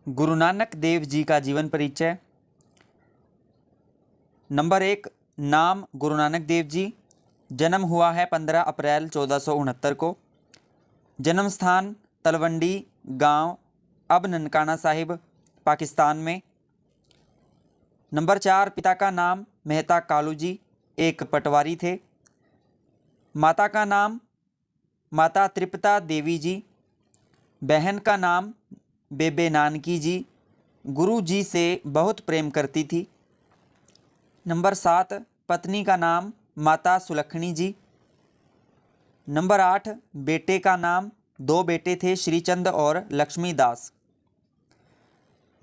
गुरु नानक देव जी का जीवन परिचय। नंबर 1, नाम गुरु नानक देव जी। जन्म हुआ है 15 अप्रैल 1469 को। जन्म स्थान तलवंडी गांव, अब ननकाना साहिब, पाकिस्तान में। नंबर 4, पिता का नाम मेहता कालू जी, एक पटवारी थे। माता का नाम माता त्रिपता देवी जी। बहन का नाम बेबे नानकी जी, गुरु जी से बहुत प्रेम करती थी। नंबर 7, पत्नी का नाम माता सुलखणी जी। नंबर 8, बेटे का नाम, 2 बेटे थे, श्रीचंद और लक्ष्मीदास।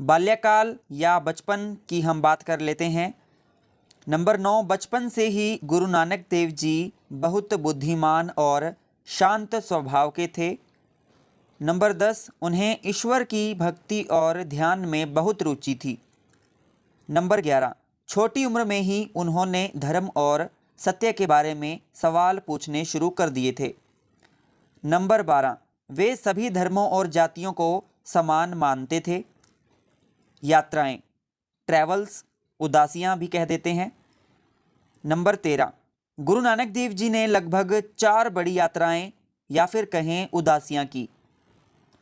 बाल्यकाल या बचपन की हम बात कर लेते हैं। नंबर 9, बचपन से ही गुरु नानक देव जी बहुत बुद्धिमान और शांत स्वभाव के थे। नंबर 10, उन्हें ईश्वर की भक्ति और ध्यान में बहुत रुचि थी। नंबर 11, छोटी उम्र में ही उन्होंने धर्म और सत्य के बारे में सवाल पूछने शुरू कर दिए थे। नंबर 12, वे सभी धर्मों और जातियों को समान मानते थे। यात्राएं, ट्रैवल्स, उदासियां भी कह देते हैं। नंबर 13, गुरु नानक देव जी ने लगभग 4 बड़ी यात्राएं या फिर कहें उदासियां की।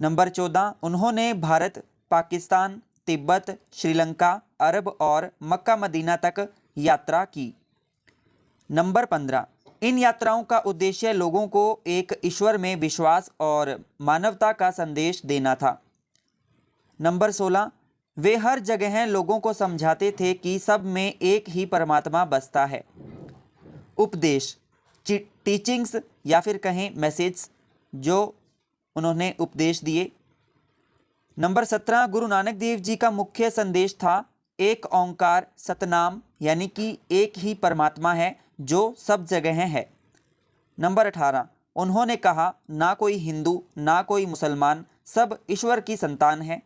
नंबर 14, उन्होंने भारत, पाकिस्तान, तिब्बत, श्रीलंका, अरब और मक्का मदीना तक यात्रा की। नंबर 15, इन यात्राओं का उद्देश्य लोगों को एक ईश्वर में विश्वास और मानवता का संदेश देना था। नंबर 16, वे हर जगह लोगों को समझाते थे कि सब में एक ही परमात्मा बसता है। उपदेश, टीचिंग्स या फिर कहें मैसेज, जो उन्होंने उपदेश दिए। नंबर 17, गुरु नानक देव जी का मुख्य संदेश था एक ओंकार सतनाम, यानी कि एक ही परमात्मा है जो सब जगह है। नंबर 18, उन्होंने कहा ना कोई हिंदू ना कोई मुसलमान, सब ईश्वर की संतान है।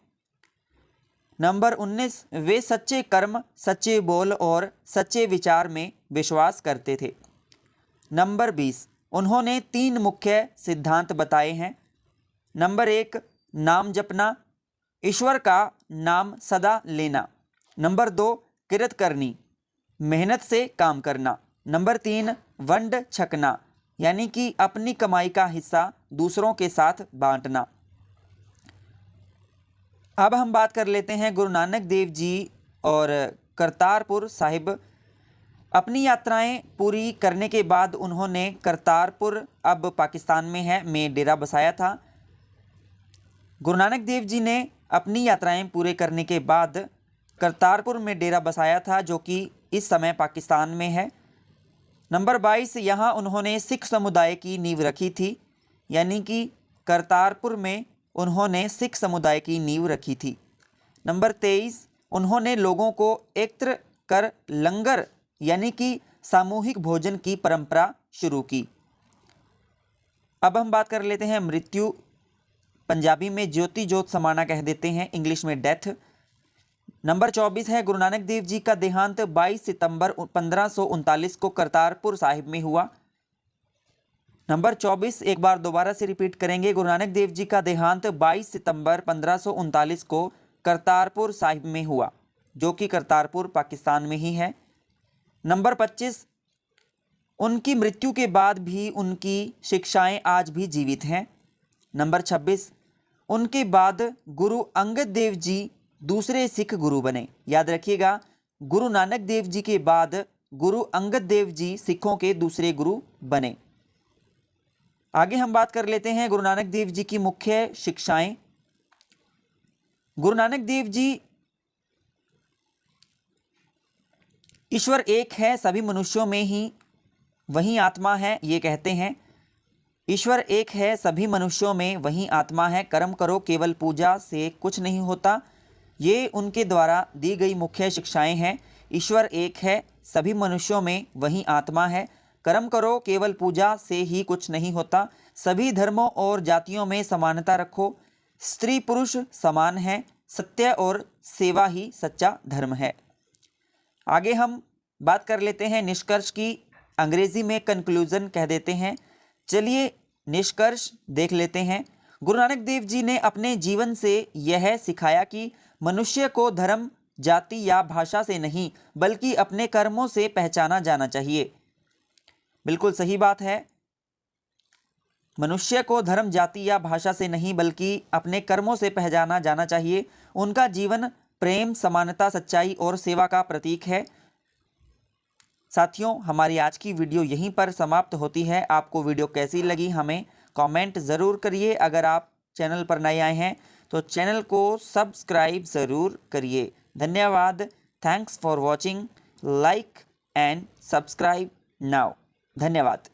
नंबर 19, वे सच्चे कर्म, सच्चे बोल और सच्चे विचार में विश्वास करते थे। नंबर 20, उन्होंने 3 मुख्य सिद्धांत बताए हैं। नंबर 1, नाम जपना, ईश्वर का नाम सदा लेना। नंबर 2, किरत करनी, मेहनत से काम करना। नंबर 3, वंड छकना, यानी कि अपनी कमाई का हिस्सा दूसरों के साथ बांटना। अब हम बात कर लेते हैं गुरु नानक देव जी और करतारपुर साहिब। अपनी यात्राएं पूरी करने के बाद उन्होंने करतारपुर, अब पाकिस्तान में है, में डेरा बसाया था। गुरु नानक देव जी ने अपनी यात्राएं पूरे करने के बाद करतारपुर में डेरा बसाया था, जो कि इस समय पाकिस्तान में है। नंबर 22, यहाँ उन्होंने सिख समुदाय की नींव रखी थी, यानी कि करतारपुर में उन्होंने सिख समुदाय की नींव रखी थी। नंबर 23, उन्होंने लोगों को एकत्र कर लंगर यानी कि सामूहिक भोजन की परंपरा शुरू की। अब हम बात कर लेते हैं मृत्यु, पंजाबी में ज्योति जोत समाना कह देते हैं, इंग्लिश में डेथ। नंबर 24 है, गुरु नानक देव जी का देहांत 22 सितंबर 1539 को करतारपुर साहिब में हुआ। नंबर 24 एक बार दोबारा से रिपीट करेंगे, गुरु नानक देव जी का देहांत 22 सितंबर 1539 को करतारपुर साहिब में हुआ, जो कि करतारपुर पाकिस्तान में ही है। नंबर 25, उनकी मृत्यु के बाद भी उनकी शिक्षाएं आज भी जीवित हैं। नंबर 26, उनके बाद गुरु अंगद देव जी दूसरे सिख गुरु बने। याद रखिएगा, गुरु नानक देव जी के बाद गुरु अंगद देव जी सिखों के दूसरे गुरु बने। आगे हम बात कर लेते हैं गुरु नानक देव जी की मुख्य शिक्षाएं। गुरु नानक देव जी ईश्वर एक है, सभी मनुष्यों में ही वही आत्मा है, ये कहते हैं। ईश्वर एक है, सभी मनुष्यों में वही आत्मा है, कर्म करो केवल पूजा से कुछ नहीं होता। ये उनके द्वारा दी गई मुख्य शिक्षाएं हैं। ईश्वर एक है, सभी मनुष्यों में वही आत्मा है, कर्म करो केवल पूजा से ही कुछ नहीं होता। सभी धर्मों और जातियों में समानता रखो, स्त्री पुरुष समान है, सत्य और सेवा ही सच्चा धर्म है। आगे हम बात कर लेते हैं निष्कर्ष की, अंग्रेजी में कंक्लूजन कह देते हैं। चलिए निष्कर्ष देख लेते हैं। गुरु नानक देव जी ने अपने जीवन से यह सिखाया कि मनुष्य को धर्म, जाति या भाषा से नहीं बल्कि अपने कर्मों से पहचाना जाना चाहिए। बिल्कुल सही बात है। मनुष्य को धर्म, जाति या भाषा से नहीं बल्कि अपने कर्मों से पहचाना जाना चाहिए। उनका जीवन प्रेम, समानता, सच्चाई और सेवा का प्रतीक है। साथियों, हमारी आज की वीडियो यहीं पर समाप्त होती है। आपको वीडियो कैसी लगी हमें कमेंट ज़रूर करिए। अगर आप चैनल पर नए आए हैं तो चैनल को सब्सक्राइब ज़रूर करिए। धन्यवाद। Thanks for watching. Like and subscribe now. धन्यवाद।